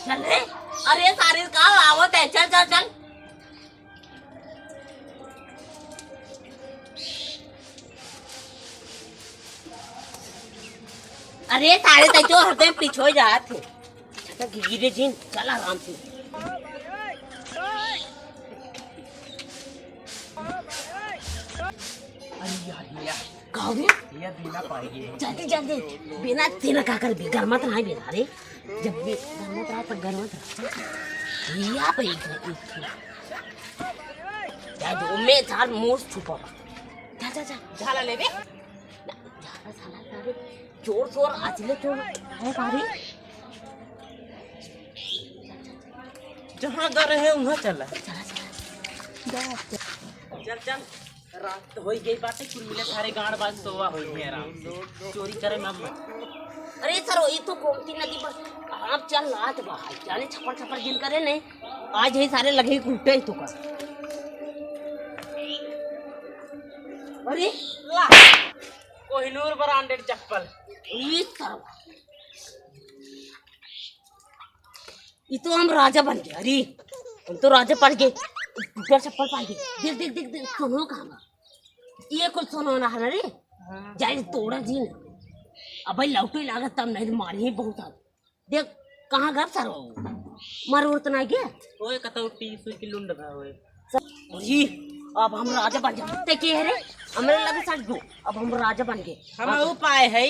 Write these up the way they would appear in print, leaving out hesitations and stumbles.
चल रे, अरे सारे कहाँ आवत है, चल चल चल। अरे सारे तैचो हरदम पीछे जात थे। गिरे जिन चल आराम से। कहो ये बिना पाएगी जल्दी जल्दी बिना तेना का कर भी गरमत नहीं बिना रे जब भी गरमत रहा तो गरमत रहा या पे जा दो में चार मोस छुपा जा जा जा झाला ले बे झाला झाला करे जोर जोर आचले चोर है बारी जहाँ गर है वहाँ चला चला चल चल रात तो हो गई बातें कुल मिले सारे गाड़ बाज सोवा हो गई आराम से चोरी करे मत अरे सर ये तो गोमती नदी पर आप चल रात बाहर जाने छप्पर छप्पर जिन करे ने आज ही सारे लगे उल्टे ही तो का अरे ला कोहिनूर ब्रांडेड चप्पल ये सर ये तो हम राजा बन गए अरे हम तो राजा पड़ गए ऊपर चप्पल पा गए देख देख देख देख सुनो कहाँ ये कुछ सुनो ना है रे जाए तोड़ा जी ना अब भाई लौटो लागत तब नहीं मारी ही बहुत आ देख कहाँ गप सर मर उतना गया ओए कतौटी सुई की लुंड था ओए जी अब हम राजा बन गए के है रे हमरे लगे सट गो अब हम राजा बन गए हम उपाय है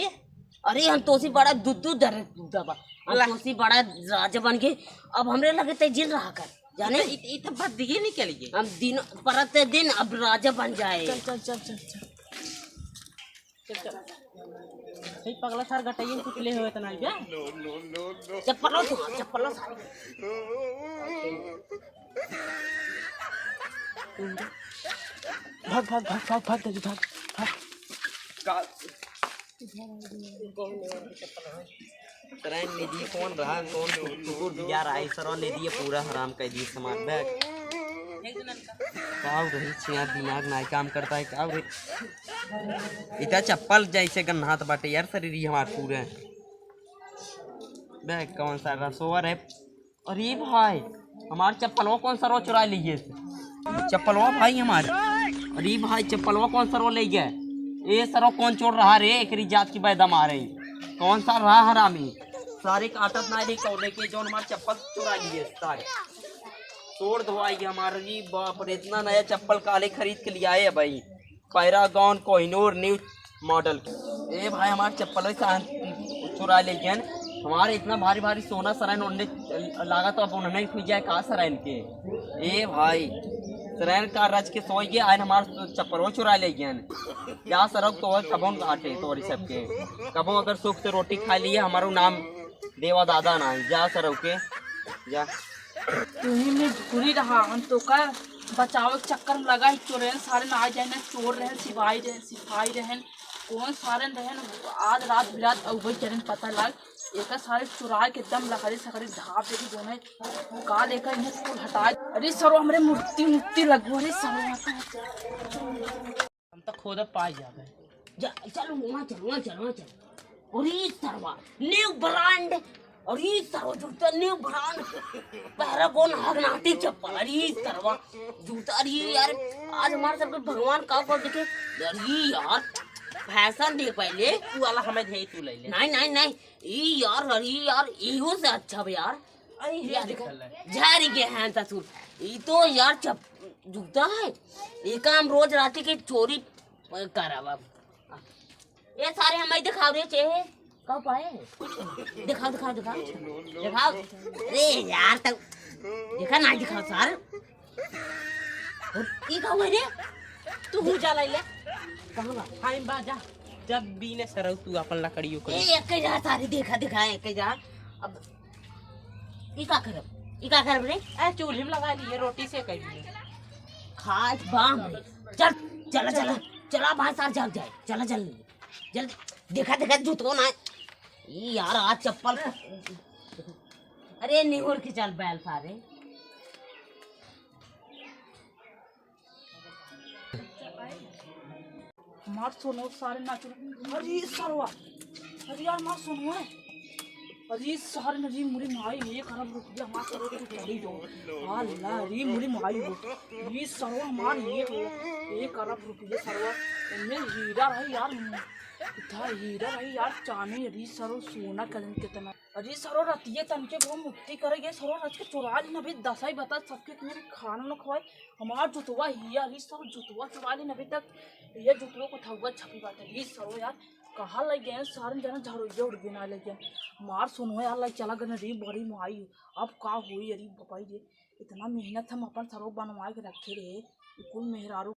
अरे हम तो सी बड़ा दूध दर दबा हम तो सी बड़ा राजा बन गए अब हमरे लगे ते जिन रहा कर जाने तो बात दिए निकल गए हम दिन परत दिन अब राजा बन जाए चल चल चल चल चल चल सही पगला सार गटाइए कुछ ले हुए तना जा चप्पलों तो चप्पलों भाग भाग भाग भाग भाग भाग भाग ट्रेन ले दिए कौन रहा कौन टुकुर दिया रहा है सर ले दिए पूरा हराम कर दिए समाज बैग काव रही छिया दिमाग ना काम करता है काव रे इतना चप्पल जैसे गन्हात बाटे यार शरीर हमारे पूरे बैग कौन सा रसोवर है अरे भाई हमारे चप्पलों कौन सा रो चुरा लीजिए चप्पलों भाई हमारे अरे भाई चप्पलों कौन सा रो ले गया ये सरो कौन चोर रहा रे एक जात की पैदा मारे कौन सा रहा हरामी सारे काटत ना कौले के जो हमारे चप्पल चुरा लिए सारे तोड़ धोआई हमारे जी बाप रे इतना नया चप्पल काले खरीद के लिए आए भाई पैरागॉन कोहिनूर न्यू मॉडल ए भाई हमारे चप्पल चुरा ले गए हमारे इतना भारी भारी सोना सराइन उन्होंने लागा तो अब उन्होंने खुल जाए कहा सराइन के ए भाई सराइन का रज के सोई गए आज हमारे चप्पल चुरा ले गए क्या सरक तो कबों काटे तोरी सबके कबों अगर सुख से रोटी खा लिए हमारा नाम देवा दादा ना जा सर के जा तुम्हें में घुरी रहा हम तो का बचाव के चक्कर में लगा ही चोरेन सारे ना आ जाए ना चोर रहे सिपाही रहन कौन सारे रहन आज रात बिरात अब वही चरण पता लग एक सारे चुरा के दम लकड़ी सकड़ी ढाप देती दोनों का लेकर इन्हें स्कूल हटा अरे सरो हमारे मूर्ति लगो अरे सरो आता है हम तो खुद पा जाते जा चलो वहाँ चल और ये सरवा न्यू ब्रांड और ये सरवा जूता न्यू ब्रांड पैरागॉन हगनाटी चप्पल अरे ये सरवा जूता अरे यार आज हमारे सबके भगवान का कर देखे अरे यार फैशन देख पहले तू वाला हमें दे तू ले ले नहीं ये यार इहो से अच्छा है यार अरे ये देखो झारी के हैं तसुर ये तो यार जूता है ये काम रोज रात के चोरी करावा ये सारे हमें दिखाओ रे चेहे कब पाए दिखाओ अरे यार तक देखा ना दिखाओ सार ये कहाँ है रे तू हो जा ले कहाँ बा हां बाजा जब बी ने सरौ तू अपन लकड़ियों को ए एक जा सारी दिखा एक जा अब ये का करब रे ए चूल्हे में लगा लिए रोटी से कर लिए खास बाम चला भाई सार जाग जाए चला जल्दी देखा जूतो ना ये यार आज चप्पल अरे निहुर के चल बैल सारे मार सोनो सारे नाच अरे सरवा अरे यार मार सोनो है अरे सारे नजी मुरी माई ये खराब रुपया हमार सरो तो चली जो अल्लाह री मुरी माई हो ये सरो हमार ये खराब रुपया सरो इनमें हीरा रही यार इतना हीरा रही यार चांदी अरे सरो सोना कदम कितना अरे सरो रतिये तनके वो मुक्ति करेंगे सरो रच के चुरा ली नबी दसाई बता सबके तुम्हें खाना न खवाए हमार जुतवा हिया अरे सरो जुतवा चुरा ली नबी तक ये जुतवा को थवा छपी बात है सरो यार कहाँ लग गए सारे जना झाड़ू उड़ गए ना लग गए मार सुनो यार लग चला गए रे बड़ी माई अब का हुई अरे बाबा रे इतना मेहनत हम अपन सरो बनवा के रखे रहे कुल मेहरारू